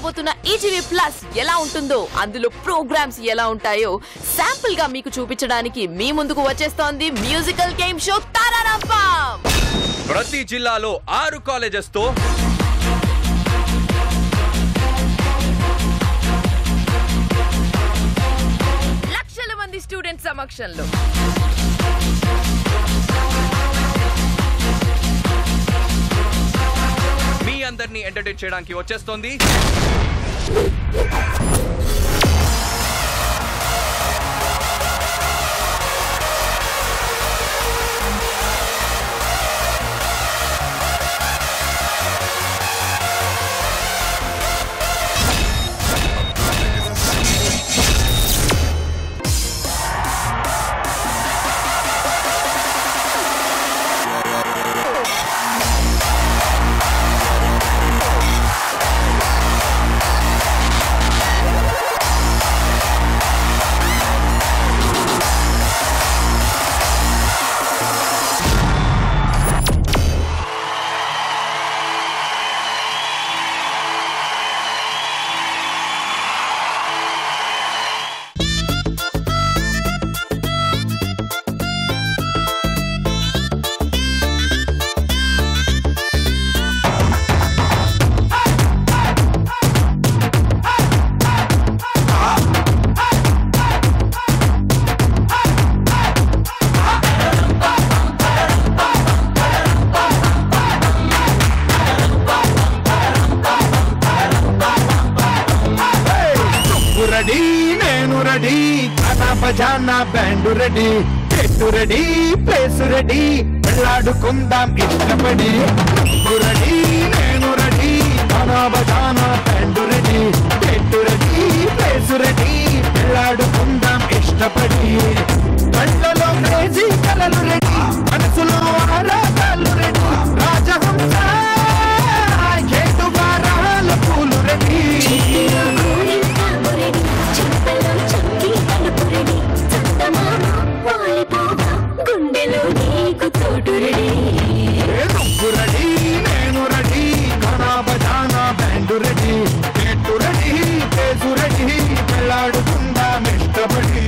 రాబోతున్న ETV plus ఎలా ఉంటుందో, అందులో ప్రోగ్రామ్స్ ఎలా ఉంటాయో శాంపుల్ గా మీకు చూపించడానికి మీ ముందుకు వచ్చేస్తోంది మ్యూజికల్ గేమ్ షో తారారాంపం. ప్రతి జిల్లాలో 6 కాలేజెస్ తో లక్షల మంది స్టూడెంట్స్ సమక్షంలో మీ అందరినీ ఎంటర్టైన్ చేయడానికి వచ్చేస్తోంది బజానా బ్యాండు రెడీ, చెట్టు రెడీ, ప్లేస్ రెడీ, వెళ్ళాడుకుందాం ఇష్టపడి. రెడీ నేను రెడీ, బనా బజానా బ్యాండు రెడీ, చెట్టు రెడీ, ప్లేస్ రెడీ, వెళ్ళాడుకుందాం ఇష్టపడి. కళ్ళలో క్రేజీ కలలు రెడీ, మనసులో ఆరాటాలు రెడీ, రాజహంస ఏడువారాల పూలు రెడీ. రెడీ నేను రెడీ, బనా బజానా బ్యాండు రెడీ, చెట్టు రెడీ, ప్లేస్ రెడీ, వెళ్ళాడుకుందాం ఇష్టపడి.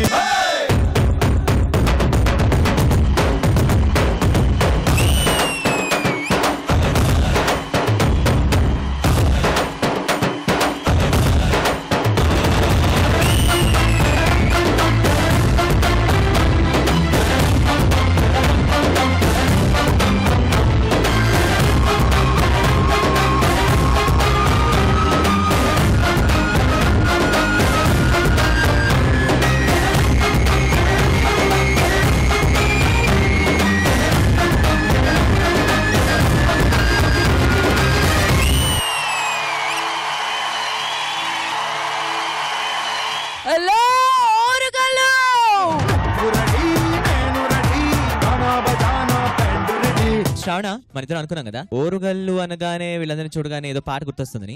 శ్రావణ, మన ఇద్దరు అనుకున్నాం కదా ఓరుగల్లు అనగానే వీళ్ళందరినీ చూడగానే ఏదో పాట గుర్తొస్తుందని.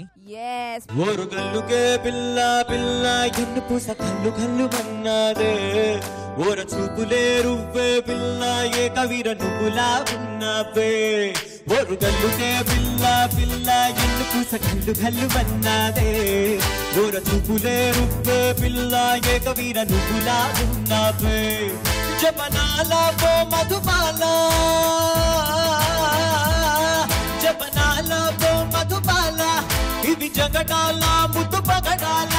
ఓరుగల్లుకే పిల్ల పిల్ల ఎన్ను పూస కల్లు కల్లు మన్నాదే, ఓర చూపులే రువ్వే పిల్ల ఏ కవిర నువ్వులా ఉన్నావే. ఓరుగల్లుకే పిల్ల పిల్ల ఎన్ను పూస కల్లు కల్లు మన్నాదే, ఓర చూపులే రువ్వే పిల్ల ఏ కవిర నువ్వులా ఉన్నావే. జపనాల ఓ మధుబాల, జపనాల ఓ మధుబాల, ఇది జగడాల ముద్దు పగడాల,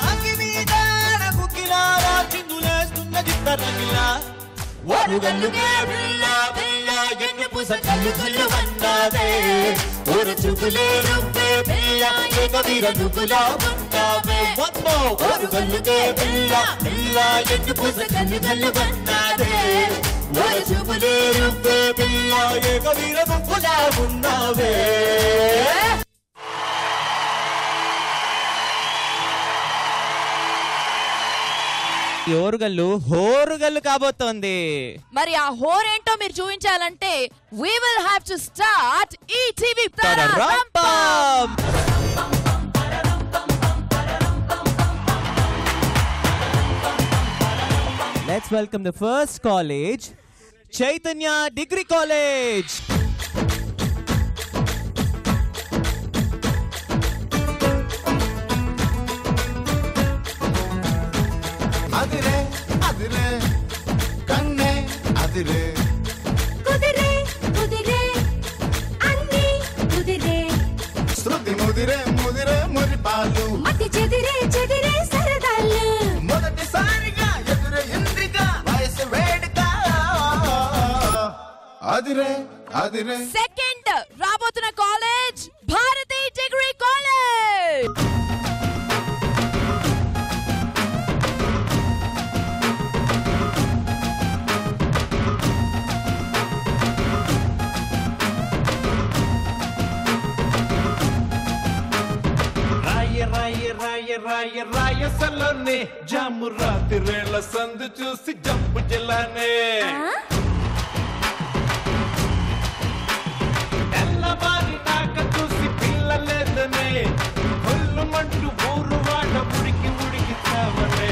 అగ్గి మీద ముగిలాల చిందులేస్తున్న చిత్తరగిలా. ఓరుగల్లుకే పిల్ల పిల్ల ఎన్ను పూస కల్లు కల్లు మన్నాదే, ఓర చూపులే రువ్వే పిల్ల ఏ కవిర నువ్వులా ఉన్నావే. ఓరుగల్లుకే పిల్ల పిల్ల ఎన్ను పూస కల్లు కల్లు మన్నాదే, ఓర చూపులే రువ్వే పిల్ల ఏ కవిర నువ్వులా ఉన్నావే. ఓరుగల్లు హోరుగల్లు కాబోతోంది. మరి ఆ హోరేంటో మీరు చూపించాలంటే we will have to start ETV Tararampam. Let's welcome the first college, Chaitanya Degree College. అదిరే కుదిరే కుదిరే అన్ని కుదిరే శృతి ముదిరే ముదిరే మురిపాలు మతి చెదిరే చెదిరే సరదాలు మొదటిసారిగా ఎదురే ఇంద్రిగా వయసు వేడుక అదిరే అదిరే సెకండ్ రాబోతున్న కాలేజ్ భారతి డిగ్రీ కాలేజ్. రాయసలోనే జాము రాత్రిరేళ్ల సందు చూసి జంపు జిల్లానే తెల్లవారి నాక చూసి పిల్లలేదనే కొల్లు మంటూ ఊరు వాడ ఉడికి ఉడికి చావనే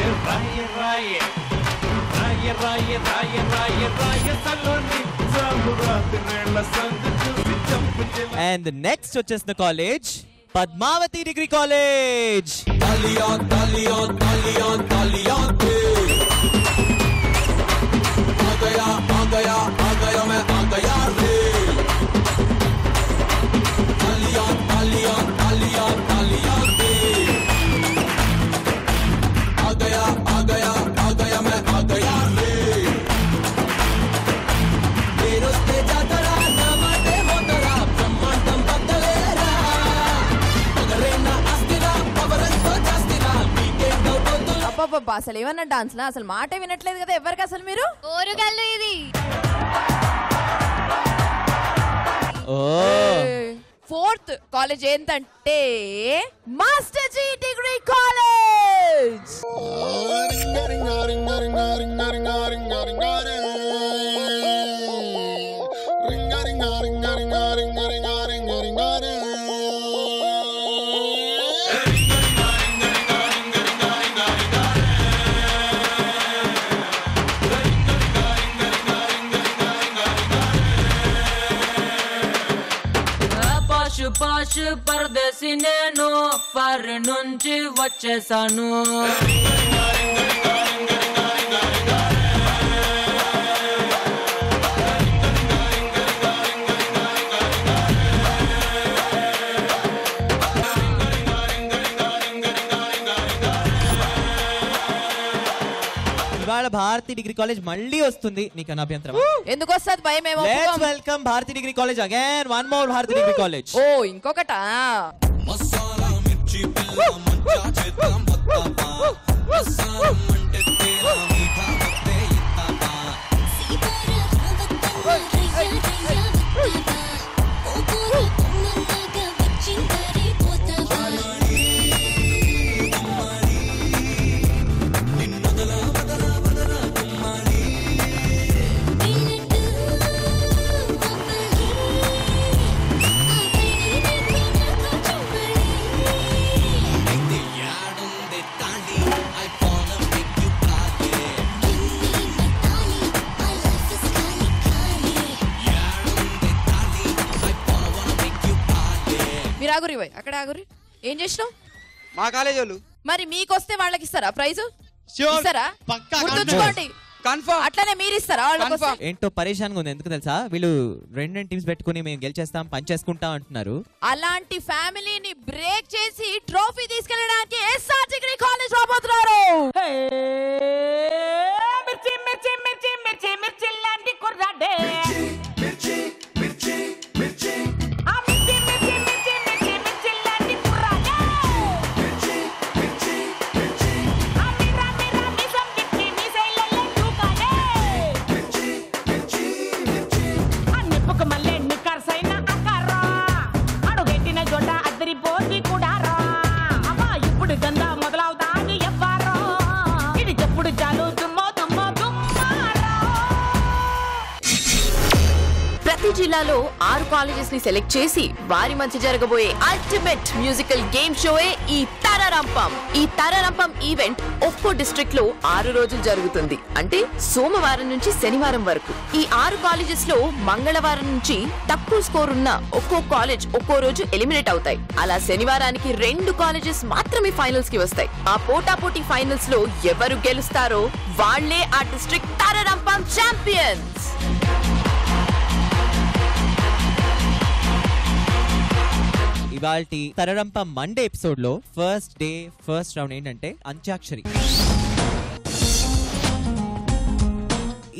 రాయసలోనే జాము రాత్రిరేళ్ల సందు చూసి జంపు జిల్లా. అండ్ నెక్స్ట్ వచ్చేసిన కాలేజ్ పద్మావతి డిగ్రీ కాలేజ్. అబ్బబ్బబ్బా, అసలు ఏమన్నా డాన్స్ లా అసలు మాటే వినట్లేదు కదా ఎవరికి అసలు మీరు. ఓరుగల్లు ఇది ఫోర్త్ కాలేజ్ ఏంటంటే మాస్టర్ జీ డిగ్రీ కాలేజ్. పాష్ పరదేశి నేను ఫారిన్ నుంచి వచ్చేసాను. ఇవాళ భారతి డిగ్రీ కాలేజ్ మళ్ళీ వస్తుంది. నీకు అన్న అభ్యంతరం? ఎందుకు వస్తుంది భయం? ఏమో let's welcome Bharathi degree college again. One more Bharathi degree college. ఓ ఇంకొకట. మీరు ఆగురి పోయి అక్కడ ఆగురి. ఏం చేసినావు? మా కాలేజ్ వాళ్ళు మరి మీకు వస్తే వాళ్ళకి ఇస్తారా ప్రైజ్? ఇస్తారా? గుర్తుంచుకోండి. అట్లనే మీరు ఇస్తారా వాళ్ళకి? ఏంటో పరేషాన్ ఉంది. ఎందుకు తెలుసా? వీళ్ళు రెండు టీమ్స్ పెట్టుకుని మేము గెలిచేస్తాం పని చేసుకుంటాం అంటున్నారు. అలాంటి ఫ్యామిలీని బ్రేక్ చేసి ట్రోఫీ తీసుకెళ్ళడానికి ఎస్ఆర్ డిగ్రీ కాలేజ్ రాబోతున్నారు. మిర్చి మిర్చి మిర్చి మిర్చి మిర్చి లాంటి కుర్రాడే. ప్రతి జిల్లాలో 6 కాలేజెస్ ని సెలెక్ట్ చేసి వారి మధ్య జరగబోయే అల్టిమేట్ మ్యూజికల్ గేమ్ షోయే ఈ తారా తరరంపం. ఈ తరరంపం ఈవెంట్ ఒక్కో డిస్ట్రిక్ట్ లో 6 రోజులు జరుగుతుంది. అంటే సోమవారం నుంచి శనివారం వరకు. ఈ 6 కాలేజెస్ లో మంగళవారం నుంచి తక్కువ స్కోర్ ఉన్న ఒక్కో కాలేజ్ ఒక్కో రోజు ఎలిమినేట్ అవుతాయి. అలా శనివారానికి 2 కాలేజెస్ మాత్రమే ఫైనల్స్ కి వస్తాయి. ఆ పోటాపోటీ ఫైనల్స్ లో ఎవరు గెలుస్తారో వాళ్లే ఆ డిస్ట్రిక్ట్ తరరంపం ఛాంపియన్స్. ఇవాల్టి తరరంపం మండే ఎపిసోడ్ లో ఫస్ట్ డే ఫస్ట్ రౌండ్ ఏంటంటే అంత్యాక్షరి.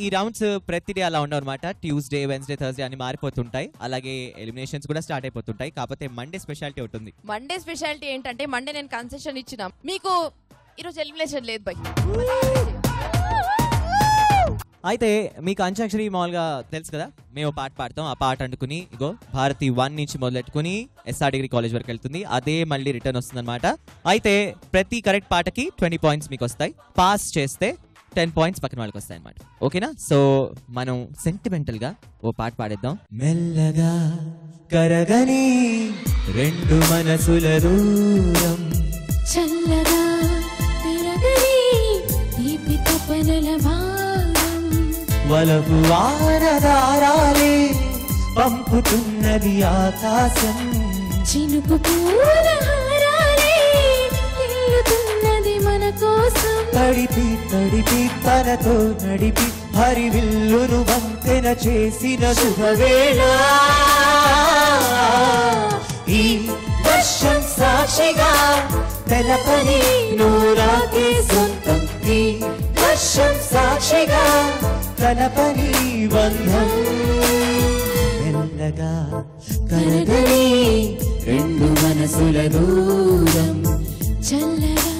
ఈ రౌండ్స్ ప్రతి డే అలా ఉండవు అనమాట. ట్యూస్డే, వెన్స్డే, థర్స్డే అని మారిపోతుంటాయి. అలాగే ఎలిమినేషన్స్ కూడా స్టార్ట్ అయిపోతుంటాయి. కాకపోతే మండే స్పెషాలిటీ ఉంటుంది. మండే స్పెషాలిటీ ఏంటంటే మండే నేను కన్సెషన్ ఇచ్చిన మీకు ఈరోజు ఎలిమినేషన్ లేదు బై. అయితే మీకు అంత్యాక్షరి మామూలుగా తెలుసు కదా, మేము పాట పాడతాం. ఆ పాట అంటుకుని ఇగో భారతి 1 నుంచి మొదలెట్టుకుని ఎస్ఆర్ డిగ్రీ కాలేజ్ వరకు వెళ్తుంది. అదే మళ్ళీ రిటర్న్ వస్తుంది అనమాట. అయితే ప్రతి కరెక్ట్ పాటకి 20 పాయింట్స్ మీకు వస్తాయి. పాస్ చేస్తే 10 పాయింట్స్ పక్కన వాళ్ళకి వస్తాయి అనమాట. ఓకేనా? సో మనం సెంటిమెంటల్ గా ఓ పాట పాడేద్దాం. మెల్లగా కరగని 2 మనసుల దూరం, చల్లగా తిరగని తీపి తపనల భారం, వలపు వానదారాలే పంపుతున్నది ఆకాశం, చినుకు పూల హారాలే ఇల్లుతున్నది మన కోసం, తడిపి తడిపి తనతో నడిపి హరివిల్లును వంతెన చేసిన శుభవేళ, ఈ వర్షం సాక్షిగా తెలపని నూరాకే సొంతం, ఈ వర్షం సాక్షిగా తెలపని బంధం, మెల్లగా కరగని 2 మనసుల దూరం, చల్లగా.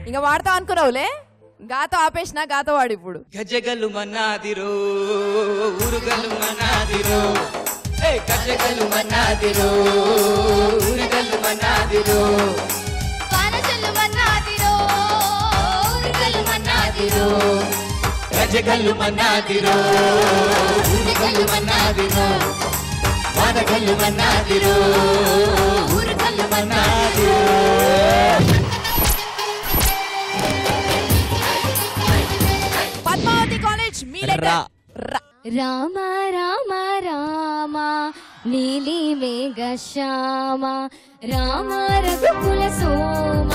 ఇంకా వాడతా అనుకున్నావులే, గాతో ఆపేసిన గాతో వాడు ఇప్పుడు. గజగలు మన్నాదిరో ఊరుగలు మన్నాదిరో, గజగలు మన్నాదిరో ఊరుగలు మన్నాదిరో, వానజల్లు మన్నాదిరో ఊరుగలు మన్నాదిరో, గజగలు మన్నాదిరో ఊరుగలు మన్నాదిరో, వానగలు మన్నాదిరో ఊరుగలు మన్నాదిరో. పద్మావతి కాలేజ్ మీ రామ రామ రామ నీలి మేఘ శ్యామ, రామ రఘుకుల సోమ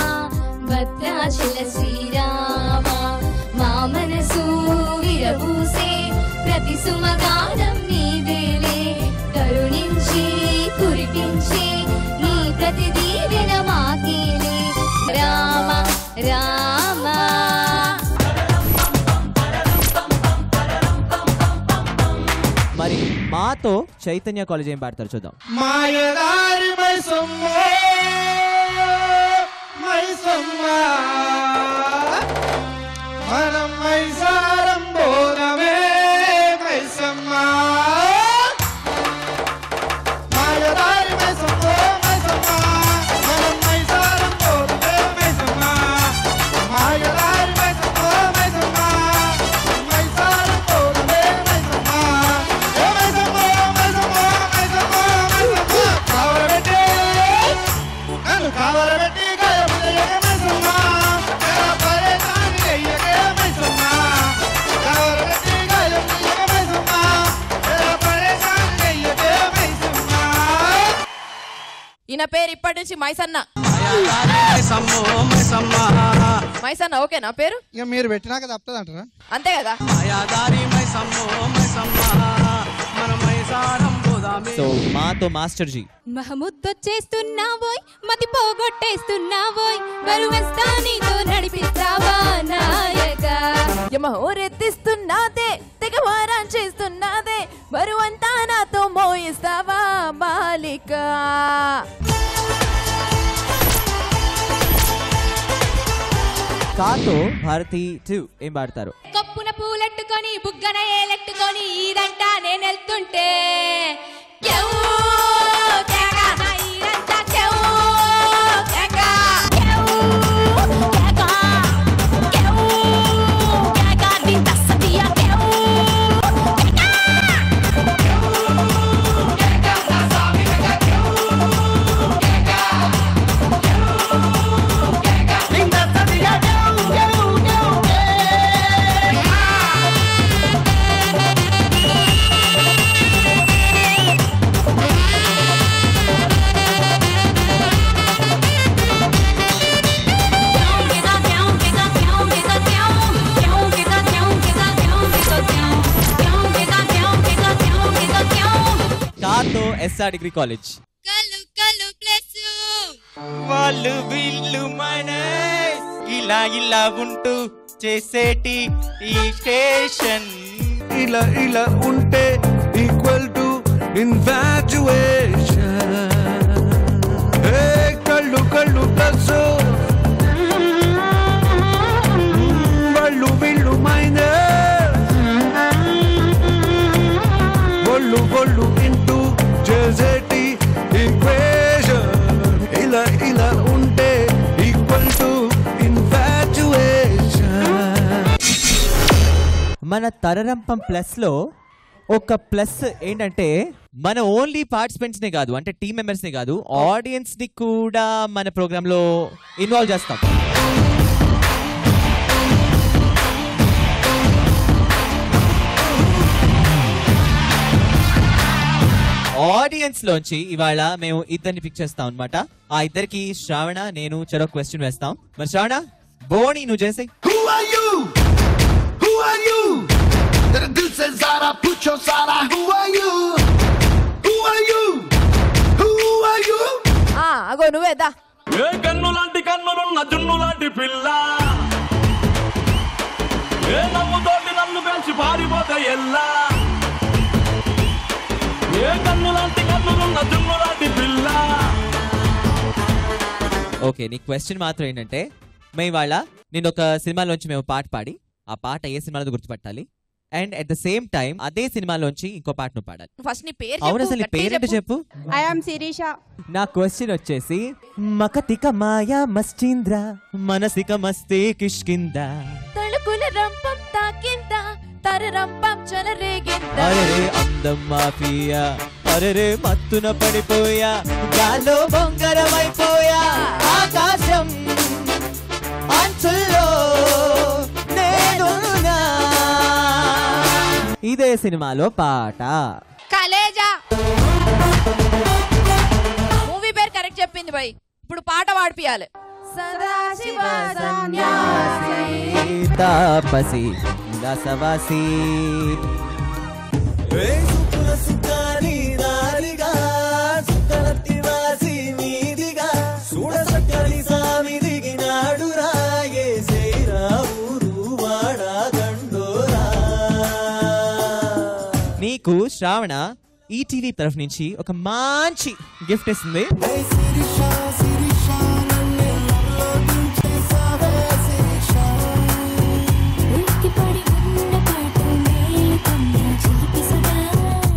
భద్రాచల శ్రీరామ, మా మనసు విరబూసే ప్రతి సుమగానం నీదేలే, కరుణించి కురిపించి నీ ప్రతి దీవెన మాకేలే, రామ రామ. మరి మాతో చైతన్య కాలేజ్ ఏం పాడతారు చూద్దాం. మాయదారి మైసమ్మ మైసమ్మ మనం మైసారం బోనమే మైసమ్మ, మాయదారి మైసమ్మ మైసమ్మ మనం మైసారం బోనమే మైసమ్మ, మాయదారి మైసమ్మ మైసమ్మ మైసారం బోనమే మైసమ్మ, ఏ మైసమ్మ మైసమ్మ మైసమ్మ మైసమ్మ కావరబెట్టి నన్ను కావరబెట్టి గాయపడేయ మైసమ్మ, ఎలా పరేషాన్ అయ్యే మైసమ్మ, కావరబెట్టి గాయపడేయ మైసమ్మ, ఎలా పరేషాన్ అయ్యే మైసమ్మ. ఈయన పేరు ఇప్పటి నుంచి మైసన్న. మైసన్న ఓకే నా పేరు? ఇక మీరు పెట్టినాక తప్పదు అంటారా? అంతే కదా. సో మాతో మాస్టర్ జీ. మహముద్దొచ్చేస్తున్నావోయ్ మతి పోగొట్టేస్తున్నావోయ్, బరువెస్తా నీతో నడిపిస్తావా నాయక, యమహోరెత్తిస్తున్నాదే తెగ వారాన్ చేస్తున్నాదే, బరువంతా నాతో మోయిస్తావా బాలిక. కాతో భారతి 2 ఏం పాడతారు? కప్పున పూలెట్టుకొని బుగ్గన ఏలెట్టుకొని ఇదంటా నేనెళ్తుంటే క్యూ కేగా నా ఈరంతా క్యూ కేగా క్యూ కేగా క్యూ కేగా దింత సతియా క్యూ కేగా ఎస్ఆర్ డిగ్రీ కాలేజ్. కలు కలు ప్లస్ వాళ్ళు వీళ్ళు మన ఇలా ఇలా ఉంటూ చేసేటి ఈ స్టేషన్. ఇలా ఇలా ఉంటే ఈక్వల్ టు ఇన్ఫాచ్యుయేషన్. కళ్ళు కళ్ళు ప్లస్ వాళ్ళు వీళ్ళు మైనస్. ఒళ్ళు ఒళ్ళు ఇంటూ చేసేటి ఈక్వేషన్. ఇలా ఇలా ఉంటే ఈక్వల్ టు ఇన్ఫాచ్యుయేషన్. మన తరరంపం ప్లస్ లో ఒక ప్లస్ ఏంటంటే మన ఓన్లీ పార్టిసిపెంట్స్ ని కాదు, అంటే టీమ్ మెంబర్స్ ని కాదు, ఆడియన్స్ ని కూడా మన ప్రోగ్రామ్ లో ఇన్వాల్వ్ చేస్తాం. ఆడియన్స్ లోంచి ఇవాళ మేము ఇద్దరిని పిక్ చేస్తాం అన్నమాట. ఆ ఇద్దరికి శ్రావణ, నేను చెరొక క్వశ్చన్ వేస్తాం. మరి శ్రావణ, బోణి నువ్వు చేసే. Who are you? Who are you? The dil se zara pucho sara. Who are you? Who are you? Who are you? అగో నువ్వేదా. ఏ కన్ను లాంటి కన్నులున్న జున్ను లాంటి పిల్ల, ఏ నమ్ముతోటి నన్ను పెంచి పారిపోతే ఎల్లా. ఏ కన్ను లాంటి కన్నులున్న జున్ను లాంటి పిల్ల. ఓకే, నీ క్వశ్చన్ మాత్రం ఏంటంటే మేము ఇవాళ నేను ఒక సినిమాలోంచి మేము పాట పాడి ఆ పాట ఏ సినిమాలో గుర్తుపట్టాలి, and at the same time అదే సినిమాలోంచి ఇంకో పాట నువ్వు పాడాలి. ఫస్ట్ నీ పేరు అవును, అసలు నీ పేరేంటో చెప్పు. I am Shirisha. నా క్వశ్చన్ వచ్చేసి మకతిక మాయా మస్చింద్ర మనసిక మస్తే కిష్కింద. తలుకుల రంపం తాకింద తరరంపం చెలరేగింద. అరే అందం మాఫియా, అరే మత్తున పడిపోయా, గాల్లో బొంగరమైపోయా, ఆకాశం అంచుల్లో నేనున్నా. ఇదే సినిమాలో పాట. కలేజా. మూవీ పేరు కరెక్ట్ చెప్పింది భయ్. ఇప్పుడు పాట పాడిపియాలి. సదాశివ సన్యాసి తాపసి దాసవాసి నీకు శ్రావణ ఈటీవీ తరఫు నుంచి ఒక మంచి గిఫ్ట్ ఇస్తుంది.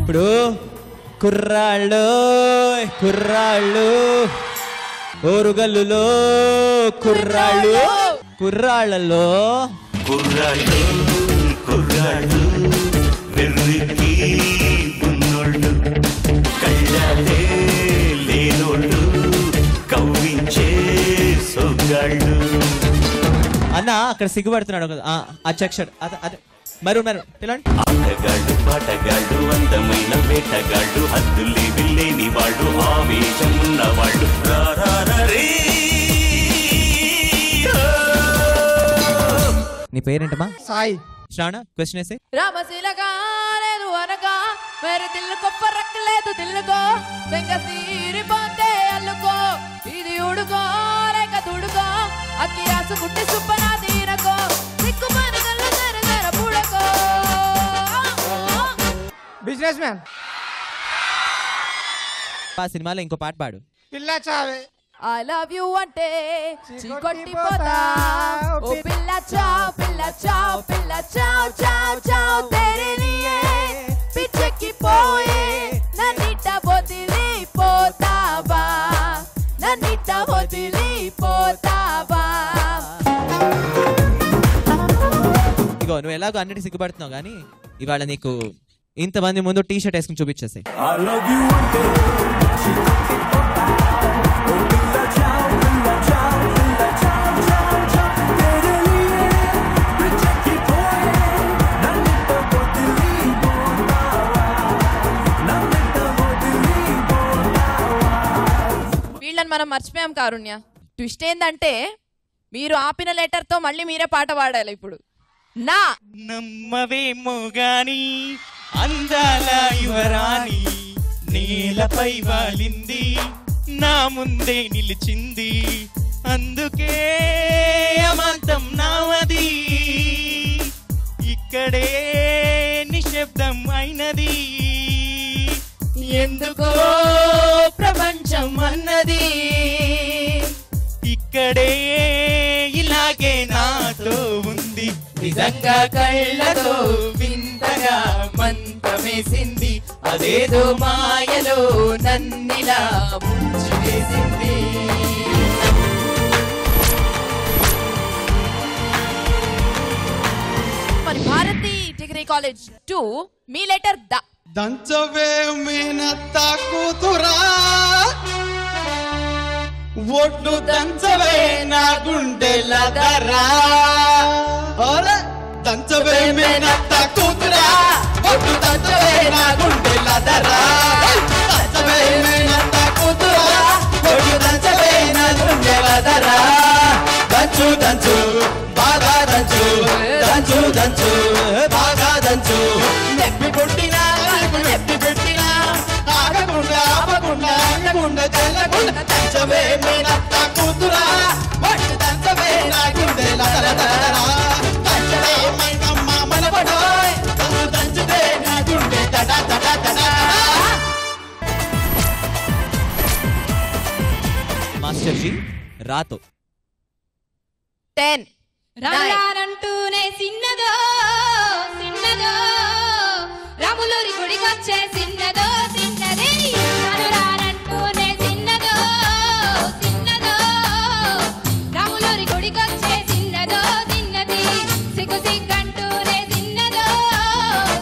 ఇప్పుడు కుర్రాళ్ళు కుర్రాళ్ళు ఓరుగల్లులో కుర్రాళ్ళు కుర్రాళ్ళలో కుర్రాళ్ళు కుర్రాళ్ళు వెర్రికి ఉన్నోళ్ళు కళ్ళే లేనోళ్ళు కవ్వించే సొగ్గాళ్ళు. అన్న అక్కడ సిగ్గుపడుతున్నాడు కదా అధ్యక్షుడు. అదే మరు ఆటగాళ్ళు పాటగాళ్ళు అందమైన వేటగాళ్ళు హద్దుల్లి విల్లేని వాళ్ళు ఆవేశం ఉన్నవాళ్ళు. నీ పేరేంటమ్మా? సాయి. శ్రావణ క్వశ్చన్ వేసే. రామశిలగా లేదు అనగా వేరే దిల్లుకో పరక్కలేదు దిల్లుకో బెంగ తీరిపోతే అల్లుకో ఇది ఉడుకో రేఖ తుడుకో అక్కి ఆసుకుంటే సుప్పనా తీరకో సిక్కుమని కళ్ళు తెర తెర పుడకో. Business man. ఆ సినిమాలో ఇంకో పాట పాడు. పిల్ల చావే. I love you అంటే చీకొట్టిపోతా ఓ పిల్ల చావ్ పిల్ల చావ్ పిల్ల చావ్ చావ్ చావ్ తెరే లియే పిచ్చెక్కిపోయే నన్నిట వదిలిపోతావా నన్నిట వదిలిపోతావా. ఇగో నువ్వు ఎలాగో అన్నిటి సిగ్గుపడుతున్నావు కానీ ఇవాళ నీకు ఇంతమంది ముందు టీ షర్ట్ వేసుకుని చూపించేసాయి. వీళ్ళని మనం మర్చిపోయాం కారుణ్య. ట్విస్ట్ ఏంటంటే మీరు ఆపిన లెటర్ తో మళ్ళీ మీరే పాట పాడాలి ఇప్పుడు. నా నమ్మవేమో గాని అందాల యువరాణి నీలపై వాలింది నా ముందే నిలిచింది అందుకే అమాంతం నావది ఇక్కడే నిశ్శబ్దం అయినది ఎందుకో ప్రపంచం అన్నది ఇక్కడే ఇలాగే నాతో ఉంది నిజంగా కళ్ళతో వింతగా మంత్రమేసింది అదేదో మాయలో నన్నిలా ముంచివేసింది మరి భారతి డిగ్రీ కాలేజ్ 2 మీ లెటర్ ద దంచవే మేనత్త కూతురా ఒడ్డు దంచవే నా గుండెల దరా దంచవే మేనత్త కూతురా ఒడ్డు దంచవే నా గుండెల దరా దంచవే మేనత్త కూతురా ఒడ్డు దంచవే నా గుండెల దరా దంచు దంచు బాగా దంచు దంచు దంచు బాగా దంచు నెప్పి పుట్టినా నెప్పి పెట్టినా ఆగకుండా ఆపకుండా ఆగకుండా చెల్లకుండా దంచవే మేనత్త కూతురా ఒడ్డు దంచవే నా గుండెల దరా దంచవే మైనమ్మ మనవడోయ్ దంచుదే నా గుండె దడ దడ దడ మాస్టర్ జీ రాతో 10 రానంటూనే సిన్నదో సిన్నదో రాములూరి గుడికొచ్చే సిన్నదో సిన్నది రానంటూనే సిన్నదో సిన్నదో రాములూరి గుడికొచ్చే సిన్నదో సిన్నది సిగ్గు సిగ్గంటూనే సిన్నదో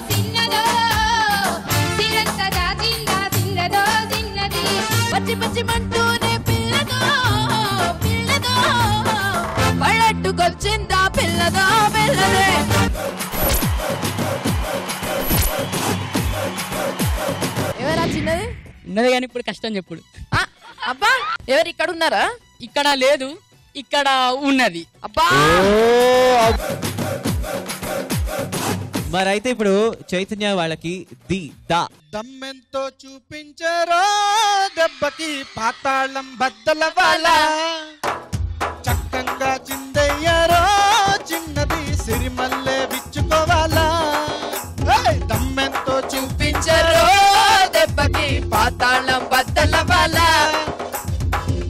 సిన్నదో సిరంత దాచిందా సిన్నదో సిన్నది పచ్చి పచ్చి మంటూనే పిల్లదో పిల్లదో పళ్ళట్టుకొచ్చిందా పిల్లదో పిల్లదే ఎవరా చిన్నది ఉన్నది కానీ ఇప్పుడు కష్టం చెప్పుడు అబ్బా ఎవరు ఇక్కడ ఉన్నారా ఇక్కడ లేదు ఇక్కడ ఉన్నది అబ్బా మరైతే ఇప్పుడు చైతన్య వాళ్ళకి ది దా దమ్మెంతో చూపించరో దెబ్బకి పాతాళం బద్దల వాళ్ళ చక్కంగా చిందయ్యారో చిన్నది సిరిమల్లె విచ్చుకోవాలా దమ్మెంతో చూపించరో దెబ్బకి పాతాళం బద్దల వాళ్ళ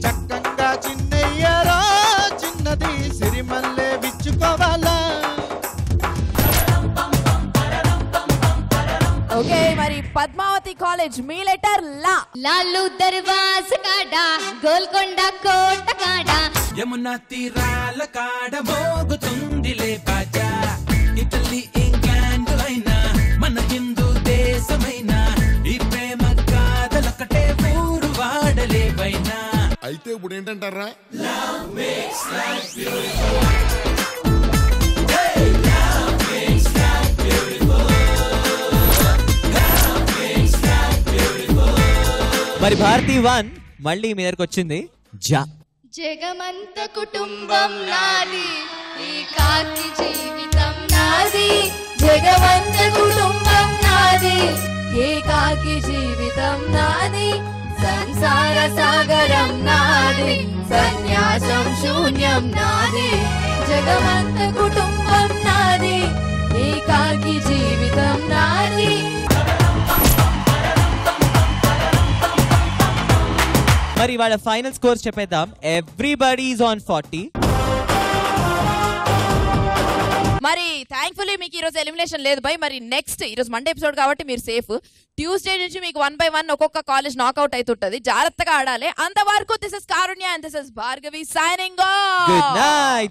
చక్కంగా చిన్నయ్యారో చిన్నది సిరిమల్లె విచ్చుకోవాలా ఓకే మరి పద్మావతి కాలేజ్ మీ లెటర్ లా లాలు దర్వాజ కాడా గోల్కొండ కోట కాడా యమునా తీరాల కాడ మోగుతుందిలే బాజా ఇటలీ ఇంగ్లాండ్ అయినా మన హిందూ దేశమైనా ఈ ప్రేమ కాదలొకటే ఊరు వాడలే పైనా అయితే ఇప్పుడు ఏంటంటారా మరి భారతి 1 మళ్ళీ మీ దగ్గరకు వచ్చింది జా జగమంత కుటుంబం నాది ఈ కాకి జీవితం నాది జగవంత కుటుంబం నాది ఏకాకి జీవితం నాది సంసార సాగరం నాది సన్యాసం శూన్యం నాది జగవంత కుటుంబం నాది ఏకాకి జీవితం నాది మరి వాళ్ళ ఫైనల్ స్కోర్స్ చెప్పేద్దాం ఎవ్రీబడీ ఈజ్ ఆన్ 40 మరి థ్యాంక్ఫుల్లీ మీకు ఈ రోజు ఎలిమినేషన్ లేదు బై మరి నెక్స్ట్ ఈ రోజు మండే ఎపిసోడ్ కాబట్టి మీరు సేఫ్ ట్యూస్డే నుంచి మీకు 1 by 1 ఒక్కొక్క కాలేజ్ నాకౌట్ అవుతుంటది జాగ్రత్తగా ఆడాలి అంతవరకు this is Karunya and this is Bhargavi signing off good night